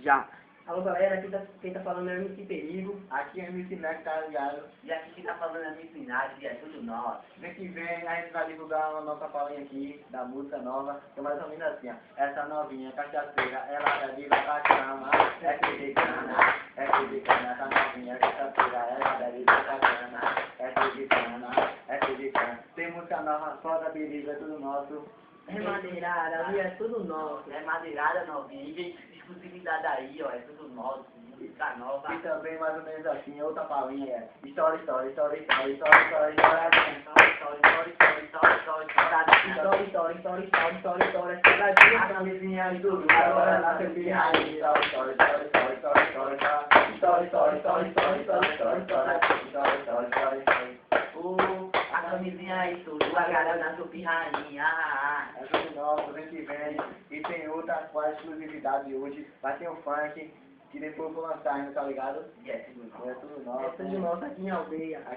Já. Alô galera, quem tá falando é o MC Perigo. Aqui é MC Neto, tá ligado? E aqui quem tá falando é MC Nath, e é tudo nosso. Mês que vem a gente vai divulgar uma nossa palhinha aqui, da música nova, que é mais ou menos assim, ó. Essa novinha cachaceira, ela já diva pra cama, é de cana, essa novinha cachaceira, ela já diva pra cama, é de cana. Tem música nova, foda, beleza, é tudo nosso. É madeirada, ali é tudo nosso. É madeirada novinha, e vem exclusividade aí, ó, é tudo nosso, música nova. E também mais ou menos assim, outra palhinha é história, história, história, história, história, história, história, a camisinha e tudo, agora nasceu pirrainha. História, história, história, história, história, história, história, história, história, história, história, história, história, história. A camisinha e tudo, a galera da sua pirrainha. É tudo nosso, vem que vem. E tem outra, com a exclusividade hoje, vai ter um funk, que depois eu vou lançar ainda, tá ligado? E é tudo nosso. É tudo nosso. É tudo nosso aqui em aldeia.